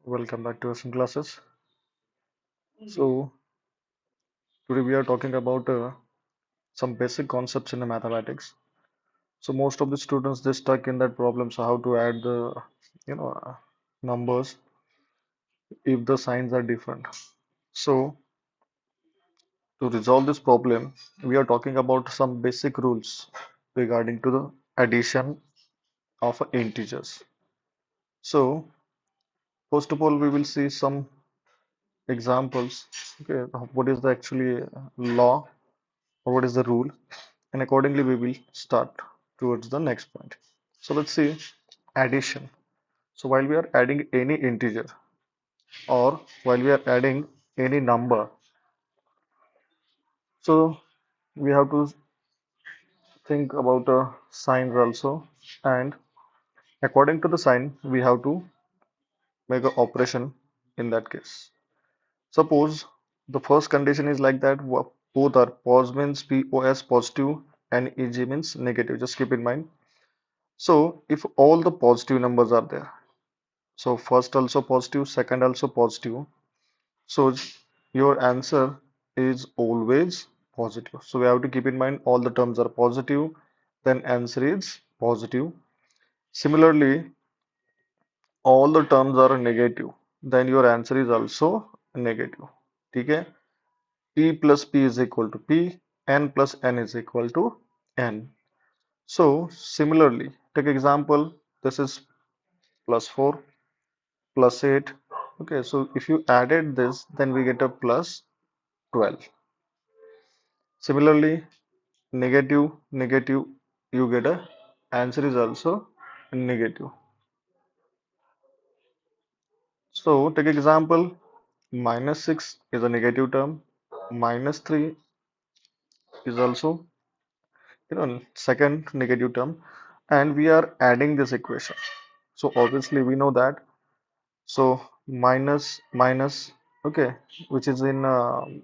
Welcome back to our some classes. So today we are talking about some basic concepts in the mathematics. So most of the students they stuck in that problem. So how to add the you know uh, numbers if the signs are different. So to resolve this problem, we are talking about some basic rules regarding to the addition of integers. So first of all, we will see some examples. Okay, what is the actually law or what is the rule? And accordingly we will start towards the next point. So let's see addition. So while we are adding any integer or while we are adding any number, so we have to think about signs also, and according to the sign we have to make an operation in that case. Suppose the first condition is like that both are pos means pos positive and eg means negative. Just keep in mind. So if all the positive numbers are there, so first also positive, second also positive. So your answer is always positive. So we have to keep in mind all the terms are positive, then answer is positive. Similarly, all the terms are negative, then your answer is also negative. Okay? P plus P is equal to P, N plus N is equal to N. So similarly, take example, this is plus 4 plus 8. Okay, so if you added this, then we get a plus 12. Similarly, negative, negative, you get a answer is also negative. So take example, minus 6 is a negative term, minus 3 is also second negative term, and we are adding this equation. So obviously we know that. So minus minus, okay, which is in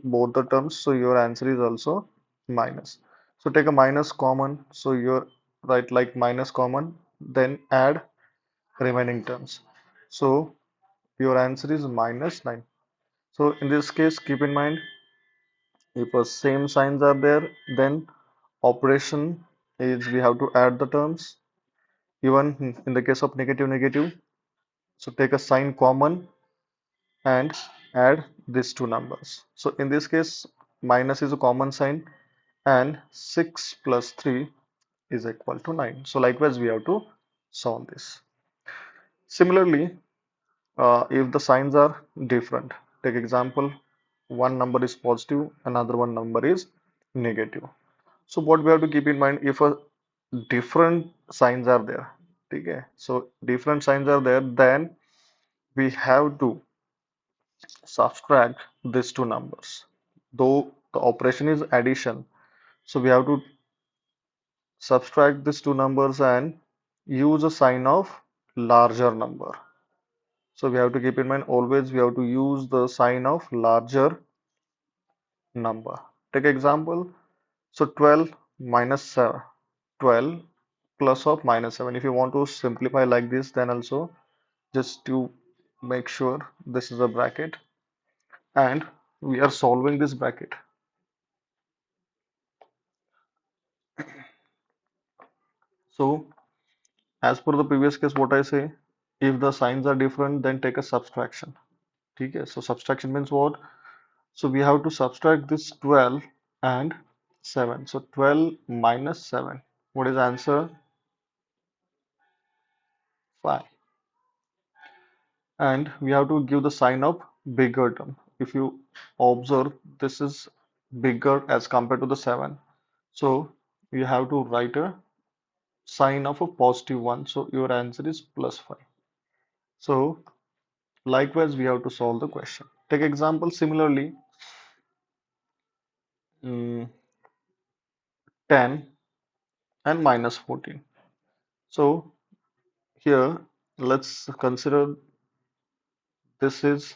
both the terms. So your answer is also minus. So take a minus common. So you're right, like minus common, then add remaining terms. So your answer is minus 9. So in this case, keep in mind if a same signs are there, then operation is we have to add the terms. Even in the case of negative negative, so take a sign common and add these two numbers. So in this case, minus is a common sign and 6 plus 3 is equal to 9. So likewise, we have to solve this. Similarly, if the signs are different, take example, one number is positive, another one number is negative. So what we have to keep in mind if a different signs are there, okay? So different signs are there, then we have to subtract these two numbers. Though the operation is addition, so we have to subtract these two numbers and use a sign of larger number. So we have to keep in mind always we have to use the sign of larger number. Take example, so 12 minus 7, 12 plus of minus 7. If you want to simplify like this, then also just to make sure this is a bracket and we are solving this bracket. So as per the previous case, what I say, if the signs are different, then take a subtraction. Okay, so subtraction means what? So we have to subtract this 12 and 7. So 12 minus 7. What is answer? 5. And we have to give the sign of bigger term. If you observe, this is bigger as compared to the 7. So you have to write a sign of a positive one. So your answer is plus 5. So likewise, we have to solve the question. Take example similarly, 10 and minus 14. So here, let's consider this is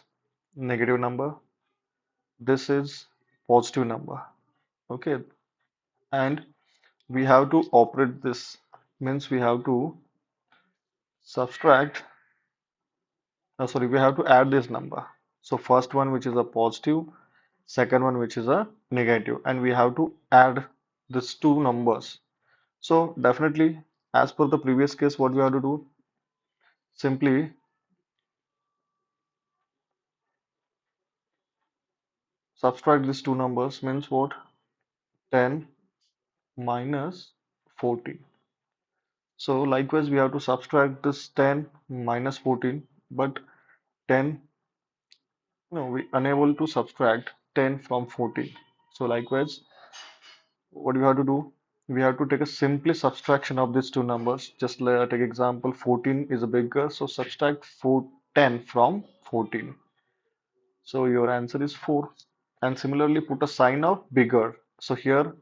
negative number, this is positive number. Okay, and we have to operate this, means we have to subtract sorry, we have to add this number. So first one which is a positive, second one which is a negative, and we have to add these two numbers. So definitely, as per the previous case, what we have to do, simply subtract these two numbers, means what? 10 minus 14. So likewise, we have to subtract this 10 minus 14, but 10, no, we unable to subtract 10 from 14. So likewise, what we have to do? We have to take a simply subtraction of these two numbers. Just take example, 14 is a bigger, so subtract 10 from 14. So your answer is 4. And similarly, put a sign of bigger. So here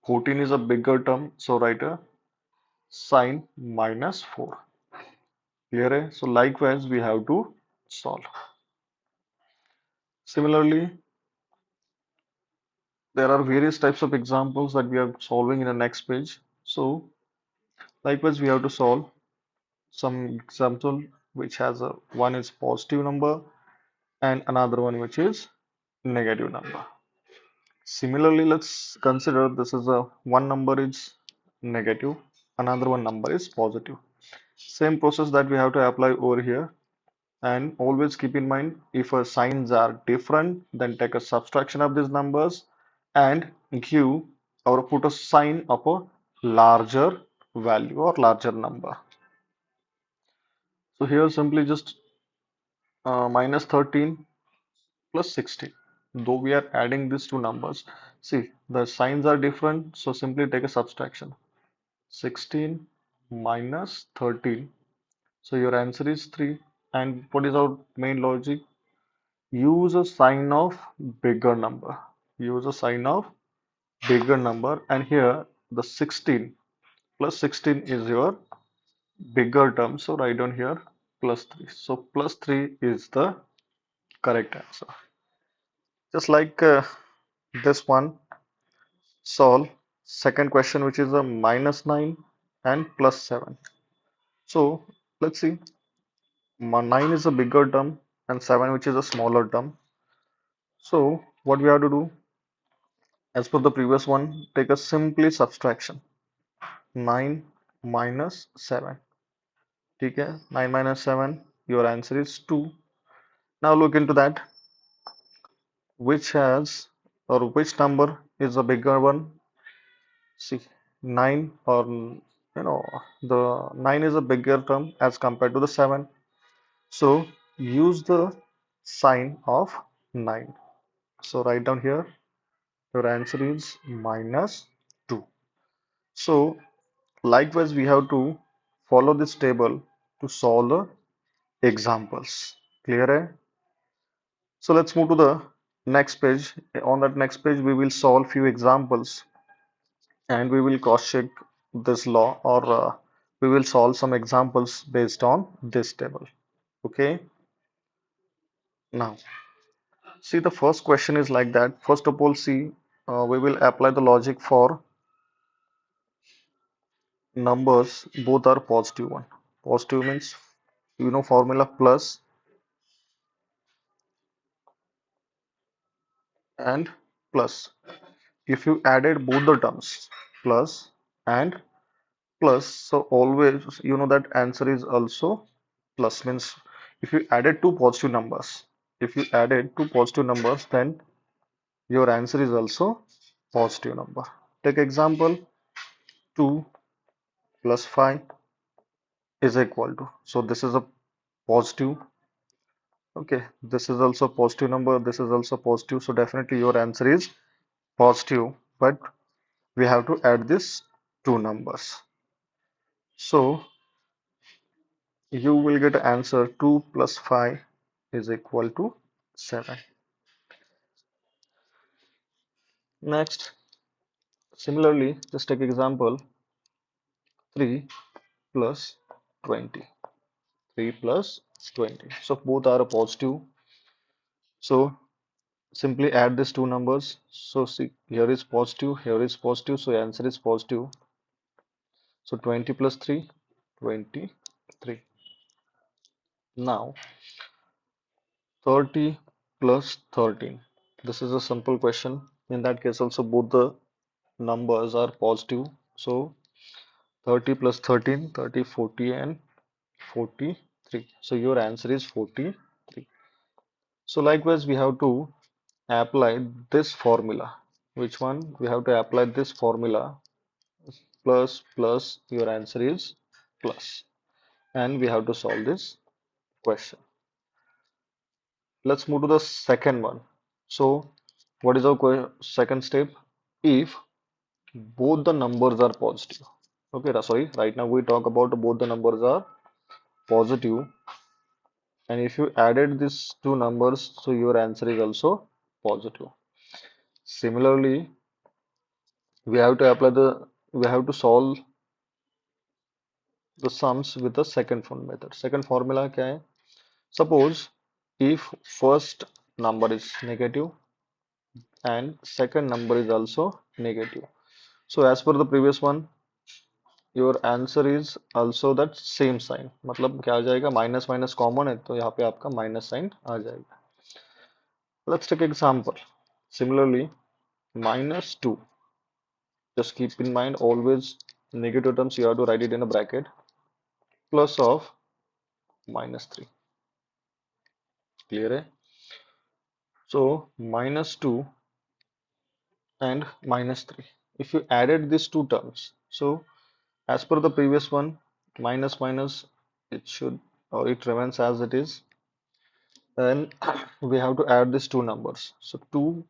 14 is a bigger term, so write a sign minus 4. Clear? So likewise, we have to solve. Similarly, there are various types of examples that we are solving in the next page. So likewise, we have to solve some example which has a one is positive number and another one which is negative number. Similarly, let's consider this is a one number is negative, another one number is positive. Same process that we have to apply over here, and always keep in mind if our signs are different, then take a subtraction of these numbers and give or put a sign of a larger value or larger number. So here simply just minus 13 plus 16. Though we are adding these two numbers, see the signs are different, so simply take a subtraction. 16 minus 13. So your answer is 3. And what is our main logic? Use a sign of bigger number. Use a sign of bigger number. And here the 16 plus 16 is your bigger term. So write down here plus 3. So plus 3 is the correct answer. Just like this one, solve second question which is a minus 9 and plus 7. So let's see, 9 is a bigger term and 7 which is a smaller term. So what we have to do, as per the previous one, take a simply subtraction. 9 minus 7. Okay, 9 minus 7, your answer is 2. Now look into that, which has or which number is a bigger one. See, 9 or the 9 is a bigger term as compared to the 7. So use the sign of 9. So write down here your answer is minus 2. So likewise we have to follow this table to solve the examples. Clear? So let's move to the next page. On that next page we will solve few examples and we will cross check this law, or we will solve some examples based on this table. Okay, now see the first question is like that. First of all, see, we will apply the logic for numbers both are positive one. Positive means formula plus and plus. If you added both the terms plus and plus, so always that answer is also plus. Means if you added two positive numbers, if you added two positive numbers, then your answer is also positive number. Take example, 2 plus 5 is equal to, so this is a positive. Okay, this is also positive number, this is also positive, so definitely your answer is positive, but we have to add this two numbers. So you will get answer 2 plus 5 is equal to 7. Next, similarly, just take example 3 plus 20. 3 plus 20. So both are positive. So simply add these two numbers. So see, here is positive, here is positive, so answer is positive. So 20 plus 3, 23. Now 30 plus 13. This is a simple question. In that case, also both the numbers are positive. So 30 plus 13, 30, 40, and 43. So your answer is 43. So likewise, we have to apply this formula. Which one? We have to apply this formula. Plus plus, your answer is plus. And we have to solve this question. Let's move to the second one. So what is our second step? If both the numbers are positive. Okay, sorry, right now we talk about both the numbers are positive, and if you added these two numbers, so your answer is also positive. Similarly, we have to solve the sums with the second form method. Second formula क्या है? Suppose if first number is negative and second number is also negative. So as per the previous one, your answer is also that same sign. मतलब क्या आ जाएगा? Minus minus common है तो यहाँ पे आपका माइनस साइन आ जाएगा. Let's take example. Similarly, minus 2. Just keep in mind always negative terms you have to write it in a bracket. Plus of minus 3. Clear है? So minus 2 and minus 3. If you added these two terms, so as per the previous one, minus minus it should or it remains as it is. Then we have to add these two numbers. So 2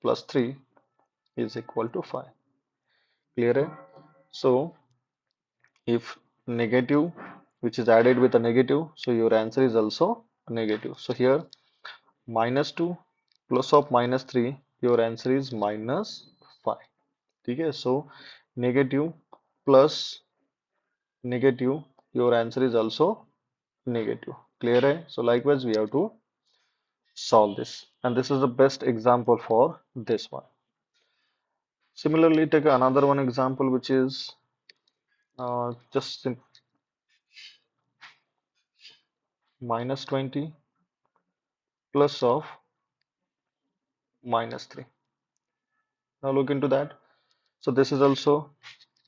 plus 3 is equal to 5. Clear hai? So if negative, which is added with a negative, so your answer is also negative. So here minus 2 plus of minus 3, your answer is minus 5. Okay, so negative plus negative, your answer is also negative. Clear hai? So likewise, we have to solve this. And this is the best example for this one. Similarly, take another one example, which is just minus 20 plus of minus 3. Now look into that. So this is also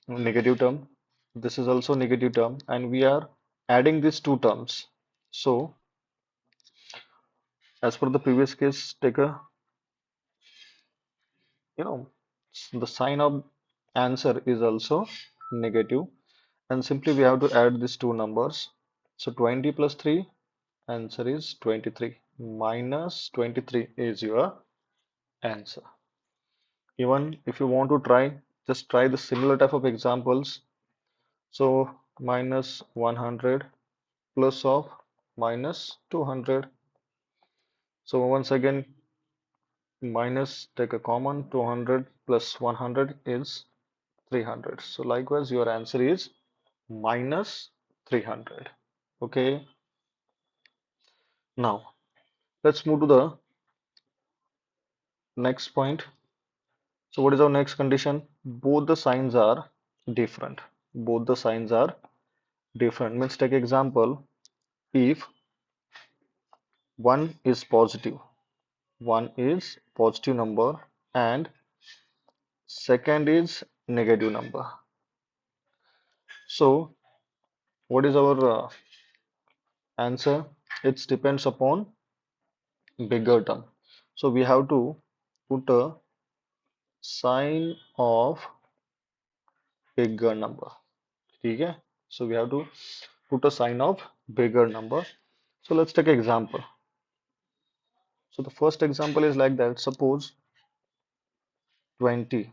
negative term. This is also negative term, and we are adding these two terms. So as per the previous case, take a, you know, the sign of answer is also negative, and simply we have to add these two numbers. So 20 plus 3, answer is 23. Minus 23 is your answer. Even if you want to try, just try the similar type of examples. So minus 100 plus of minus 200. So once again, minus, take a common, 200 plus 100 is 300. So likewise, your answer is minus 300. Okay, now let's move to the next point. So what is our next condition? Both the signs are different. Both the signs are different. Means take example, if one is positive number and second is negative number. So what is our answer? It depends upon bigger term. So we have to put a sign of bigger number. Okay? So we have to put a sign of bigger number. So let's take example. So the first example is like that. Suppose 20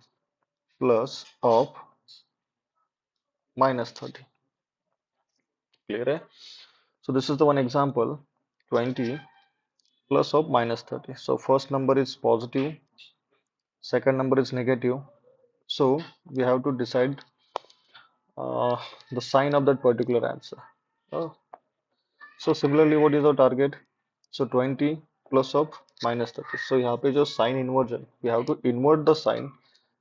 plus of minus 30. Clear? Eh? So this is the one example, 20 plus of minus 30. So first number is positive, second number is negative. So we have to decide uh, the sign of that particular answer. Uh, so similarly, what is our target? So 20 plus of minus 30. So यहाँ पे जो sign inversion, we have to invert the sign.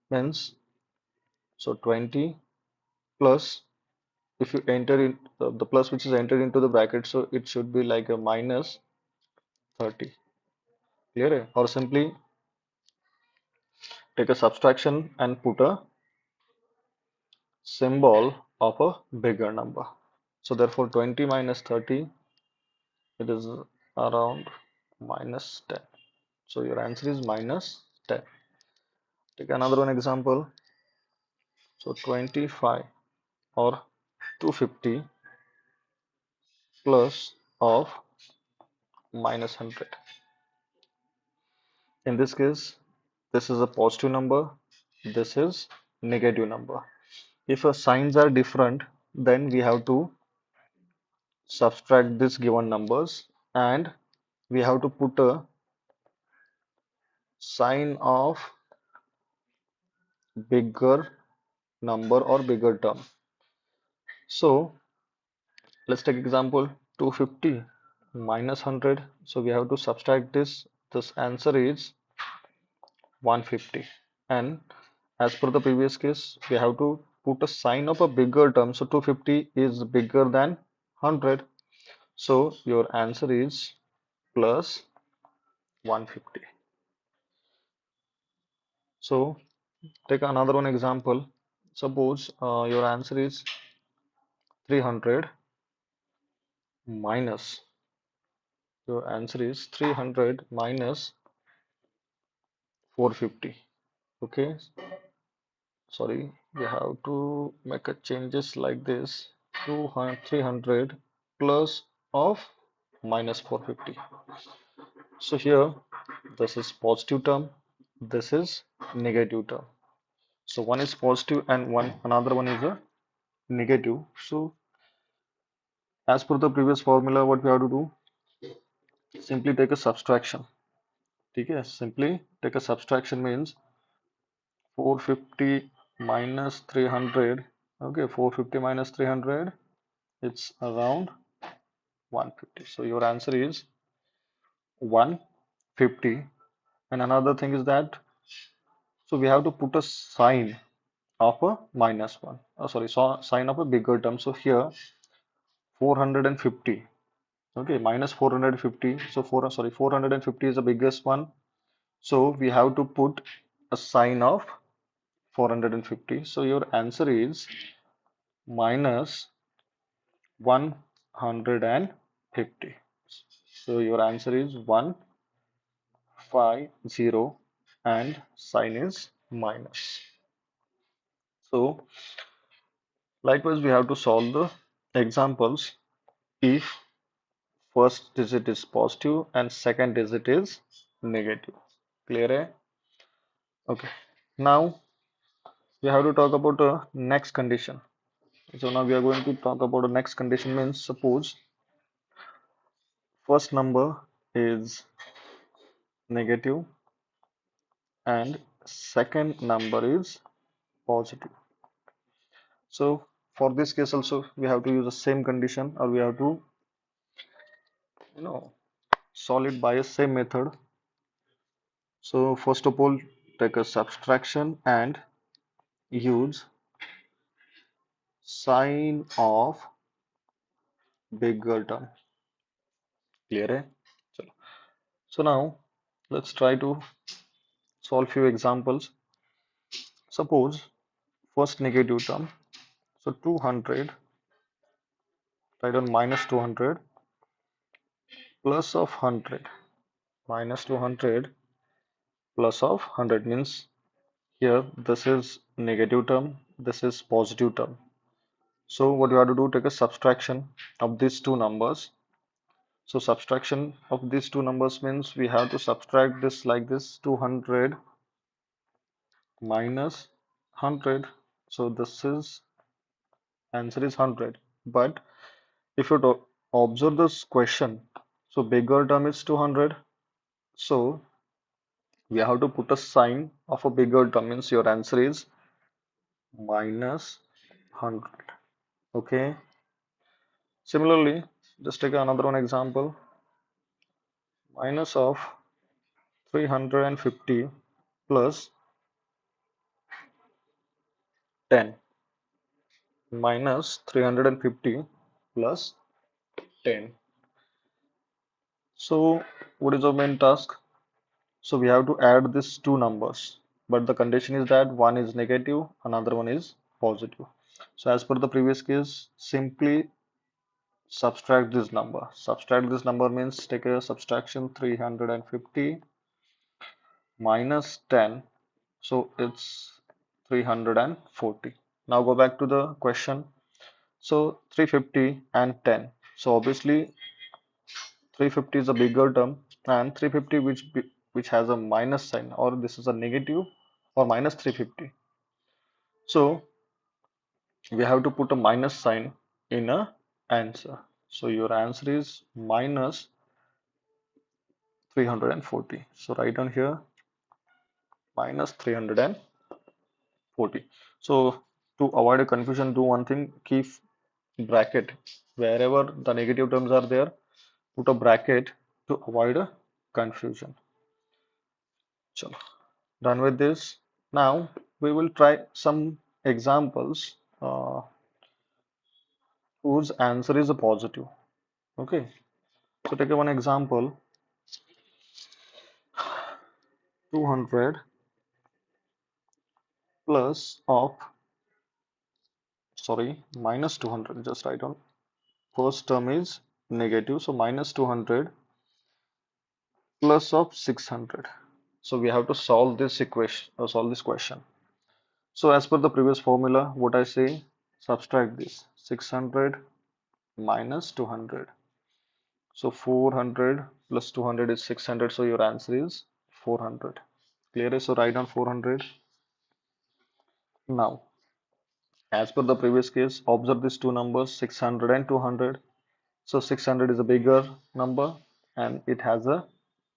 Means so 20 plus, if you enter in the plus which is entered into the bracket, so it should be like a minus 30. Clear है? Or simply take a subtraction and put a symbol of a bigger number. So therefore 20 minus 30, it is around minus 10. So your answer is minus 10. Take another one example. So 25 or 250 plus of minus 100. In this case, this is a positive number, this is negative number. If signs are different, then we have to subtract these given numbers and we have to put a sign of bigger number or bigger term. So let's take example 250 minus 100. So we have to subtract this. This answer is 150. And as per the previous case, we have to put a sign of a bigger term. So 250 is bigger than 100. So your answer is plus 150. So take another one example. Suppose your answer is 300 minus, your answer is 300 minus 450. Okay, sorry, we have to make a changes like this. 200, 300 plus of minus 450. So here, this is positive term, this is negative term. So one is positive and one another one is a negative. So as per the previous formula, what we have to do, simply take a subtraction. Okay, simply take a subtraction means 450 minus 300. Okay, 450 minus 300, it's around 150. So your answer is 150. And another thing is that, so we have to put a sign of a minus one. Oh, sorry, so sign of a bigger term. So here 450. Okay, minus 450. So 450 is the biggest one. So we have to put a sign of 450. So your answer is minus 150. So your answer is 150 and sign is minus. So likewise we have to solve the examples if first digit is positive and second digit is negative. Clear? Eh? Okay. Now we have to talk about the next condition. So now we are going to talk about the next condition means suppose first number is negative and second number is positive. So for this case also we have to use the same condition or we have to you know solve it by a same method. So first of all take a subtraction and use sign of bigger term. Clear? है? चलो. So now let's try to solve few examples. Suppose first negative term. So 200, write on minus 200 plus of 100. Minus 200 plus of 100 means here this is negative term, this is positive term. So what you have to do, take a subtraction of these two numbers. So subtraction of these two numbers means we have to subtract this like this 200 minus 100. So this is answer is 100. But if you observe this question, so bigger term is 200. So we have to put a sign of a bigger term means your answer is minus 100. Okay. Similarly, just take another one example. Minus of 350 plus 10. Minus 350 plus 10. So what is our main task? So we have to add these two numbers, but the condition is that one is negative, another one is positive. So as per the previous case, simply subtract this number. Subtract this number means take a subtraction 350 minus 10. So it's 340. Now go back to the question. So 350 and 10. So obviously 350 is a bigger term, and 350 which has a minus sign, or this is a negative or minus 350. So we have to put a minus sign in a answer. So your answer is minus 340. So write down here minus 340. So to avoid a confusion, do one thing, keep bracket wherever the negative terms are there, put a bracket to avoid a confusion. Chalo. Done with this. Now we will try some examples whose answer is a positive. Okay. So take one example, 200 plus of, sorry, minus 200. Just write down. First term is negative, so minus 200 plus of 600. So we have to solve this equation, solve this question. So as per the previous formula, what I say, subtract this 600 minus 200. So 400 plus 200 is 600. So your answer is 400. Clear? So write down 400. Now, as per the previous case, observe these two numbers 600 and 200. So 600 is a bigger number and it has a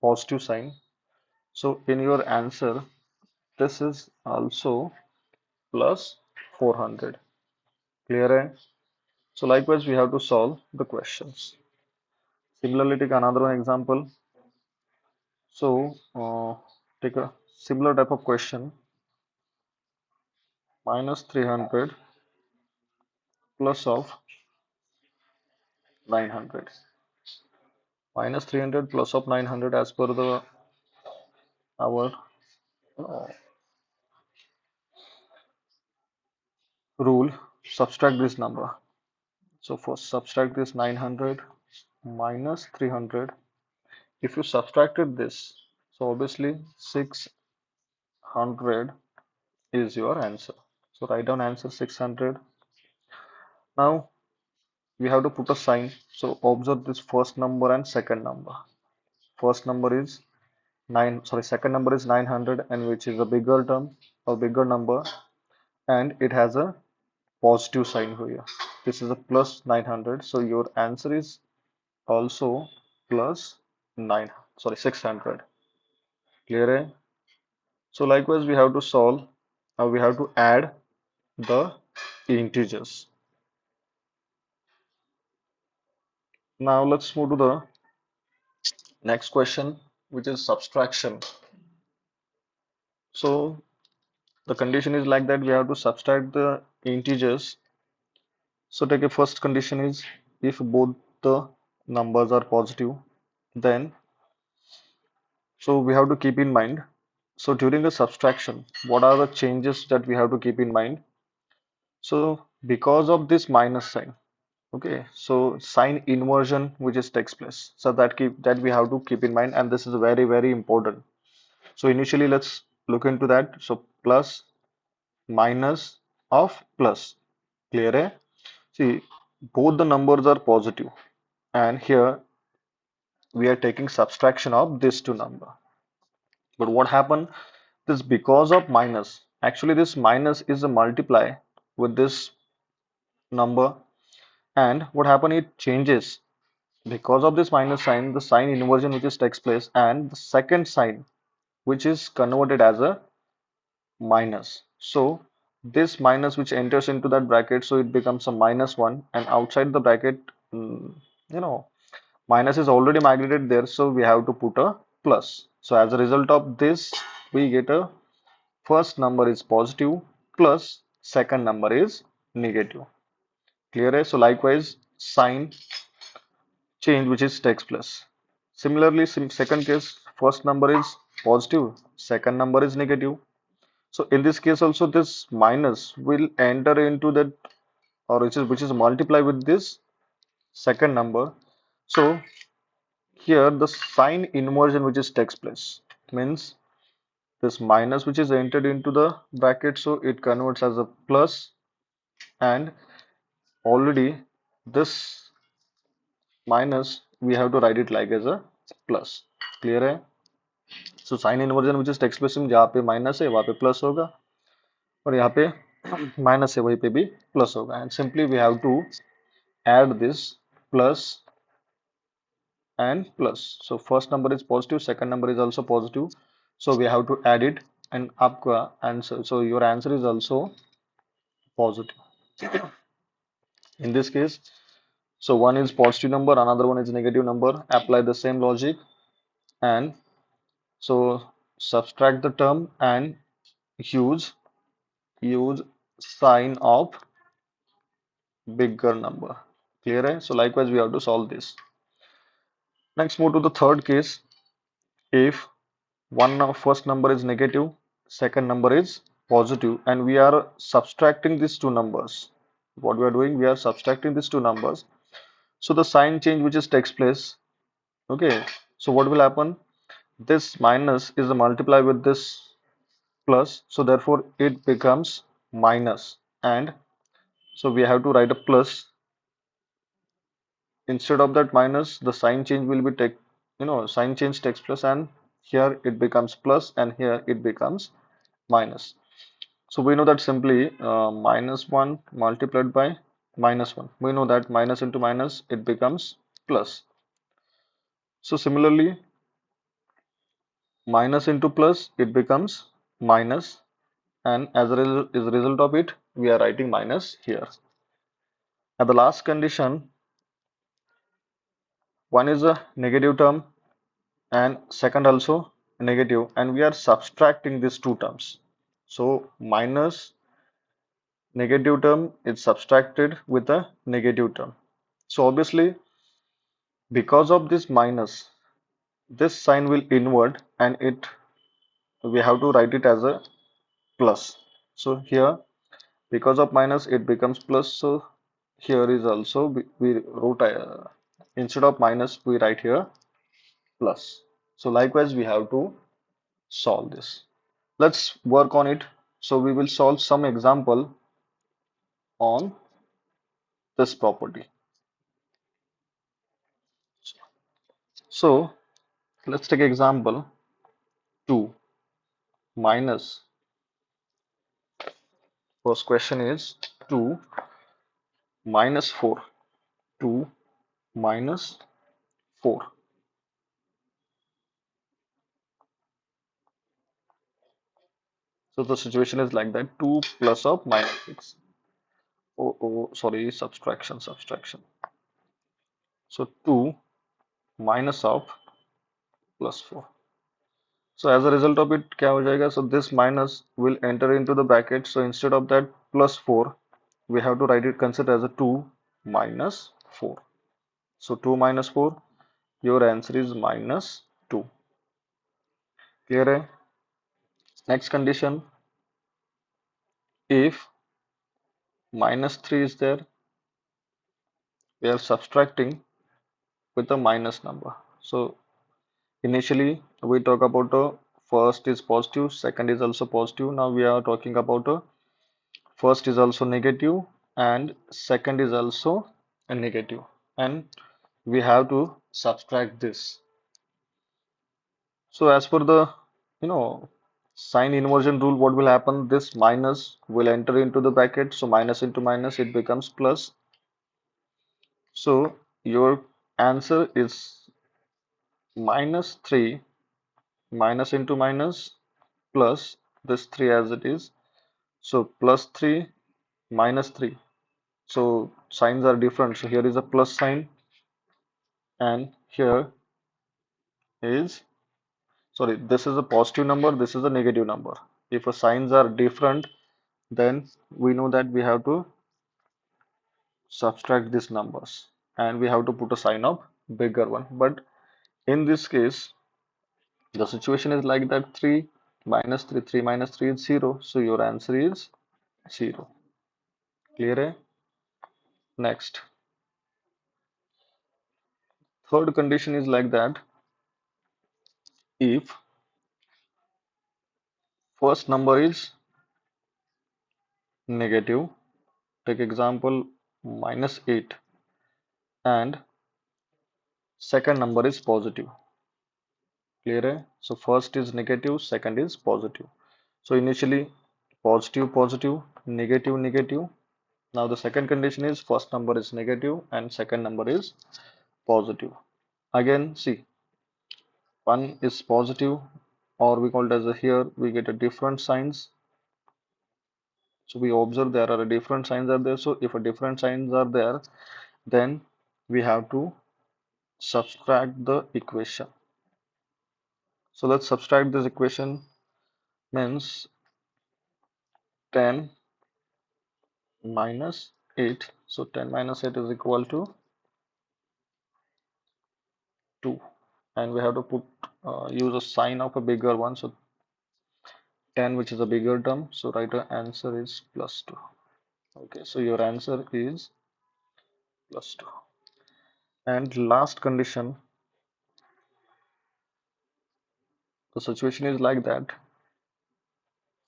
positive sign. So in your answer, this is also plus 400. Clear? So likewise, we have to solve the questions. Similarly, take another one example. So take a similar type of question, minus 300 plus of 900. Minus 300 plus of 900 as per the our uh, rule, subtract this number. So first subtract this 900 minus 300. If you subtracted this, so obviously 600 is your answer. So write down answer 600. Now we have to put a sign. So observe this first number and second number. First number is 9, sorry, second number is 900, and which is a bigger term or bigger number, and it has a positive sign here. This is a plus 900. So your answer is also plus 9, sorry, 600. Clear? So likewise, we have to solve, we have to add the integers. Now let's move to the next question, which is subtraction. So the condition is like that we have to subtract the integers. So take a first condition is if both the numbers are positive, then so we have to keep in mind. So during the subtraction, what are the changes that we have to keep in mind? So because of this minus sign, okay, so sign inversion which is takes place. So that we have to keep in mind, and this is very, very important. So initially let's look into that. So plus minus of plus. Clear? See, both the numbers are positive, and here we are taking subtraction of this two number. But what happened? This because of minus. Actually, this minus is a multiply with this number, and what happened? It changes because of this minus sign, the sign inversion which is takes place, and the second sign which is converted as a minus. So this minus which enters into that bracket, so it becomes a minus one, and outside the bracket, you know, minus is already migrated there, so we have to put a plus. So as a result of this, we get a first number is positive plus second number is negative. Clear? So likewise, sign change which is takes place. Similarly, second case, first number is positive, second number is negative. So in this case also this minus will enter into that, or which is multiply with this second number. So here the sign inversion which is takes place means this minus which is entered into the bracket, so it converts as a plus, and already this minus we have to write it like as a plus. Clear है? So sign inversion which is takes place में जहाँ पे minus है वहाँ पे plus होगा, और यहाँ पे माइनस है वहीं पे भी प्लस होगा, and simply we have to add this plus and plus. So first number is positive, second number is also positive, so we have to add it, and आपका answer, so your answer is also positive in this case. So one is positive number, another one is negative number. Apply the same logic, and so subtract the term and use use sign of bigger number. Clear है? So likewise we have to solve this. Next, move to the third case. If first number is negative, second number is positive, and we are subtracting these two numbers. What we are doing, we are subtracting these two numbers. So the sign change which is takes place. Okay. So what will happen? This minus is a multiply with this plus, so therefore it becomes minus, and so we have to write a plus instead of that minus. The sign change will be sign change takes place, and here it becomes plus and here it becomes minus. So we know that simply minus 1 multiplied by minus 1, we know that minus into minus it becomes plus. So similarly, minus into plus it becomes minus, and as a result of it we are writing minus here. And the last condition, one is a negative term and second also negative, and we are subtracting these two terms. So minus negative term is subtracted with a negative term. So obviously because of this minus, this sign will invert, and it we have to write it as a plus. So here because of minus it becomes plus, so here is also we wrote instead of minus we write here plus. So likewise we have to solve this. Let's work on it. So we will solve some example on this property. So let's take example 2 minus, first question is 2 minus 4. 2 minus 4. So the situation is like that, 2 plus of minus 6. Oh, sorry, subtraction. So 2 minus of plus 4. So as a result of it क्या हो जाएगा? So this minus will enter into the bracket. So instead of that plus 4, we have to write it, consider as a 2 minus 4. So 2 minus 4, your answer is minus 2. Clear है? Next condition, if minus 3 is there, we are subtracting with a minus number. So initially we talk about first is positive, second is also positive. Now we are talking about first is also negative and second is also a negative, and we have to subtract this. So as per the sign inversion rule, what will happen? This minus will enter into the bracket, so minus into minus it becomes plus. So your answer is minus 3 minus into minus plus this 3 as it is. So plus 3 minus 3. So signs are different. So here is a plus sign, and here is, sorry, this is a positive number, this is a negative number. If the signs are different, then we know that we have to subtract these numbers, and we have to put a sign of bigger one. But In this case, the situation is like that 3 minus 3 is 0. So your answer is 0. Clear? Hai? Next, third condition is like that if first number is negative, take example minus 8, and second number is positive. Clear? Hai? So first is negative, second is positive. So initially positive, positive, negative, negative. Now the second condition is first number is negative and second number is positive. Again, see, one is positive, or we call it as a here we get a different signs. So we observe there are a different signs are there. So if a different signs are there, then we have to subtract the equation. So let's subtract this equation, means 10 minus 8. So 10 minus 8 is equal to 2, and we have to put use a sign of a bigger one. So 10, which is a bigger term, so write the answer is plus 2. Okay, so your answer is plus 2. And last condition, the situation is like that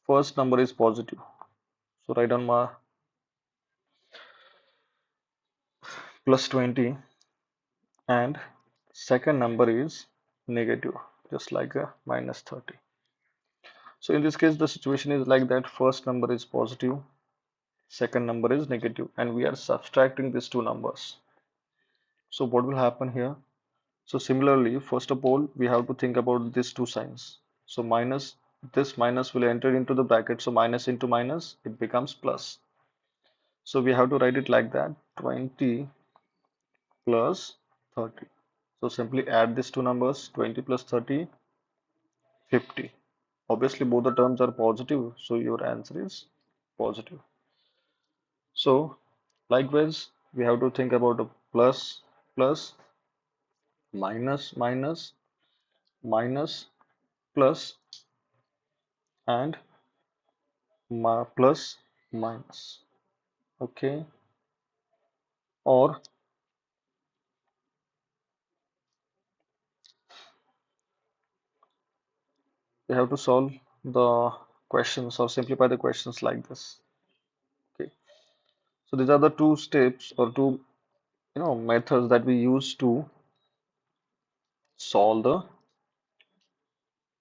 first number is positive, so write on my plus 20, and second number is negative, just like a minus 30. So in this case the situation is like that first number is positive, second number is negative, and we are subtracting these two numbers. So what will happen here? So similarly, first of all, we have to think about these two signs. So minus, this minus will enter into the bracket. So minus into minus, it becomes plus. So we have to write it like that, 20 plus 30. So simply add these two numbers, 20 plus 30, 50. Obviously, both the terms are positive, so your answer is positive. So likewise, we have to think about a plus, plus, minus, minus, minus, plus, and plus minus. Okay, or we have to solve the questions or simplify the questions like this. Okay, so these are the two steps or two methods that we use to solve the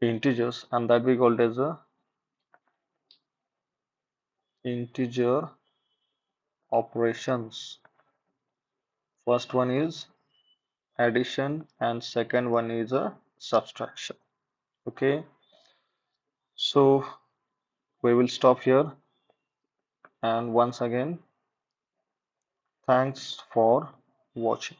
integers, and that we called as a integer operations. First one is addition and second one is a subtraction. Okay, so we will stop here, and once again thanks for watching.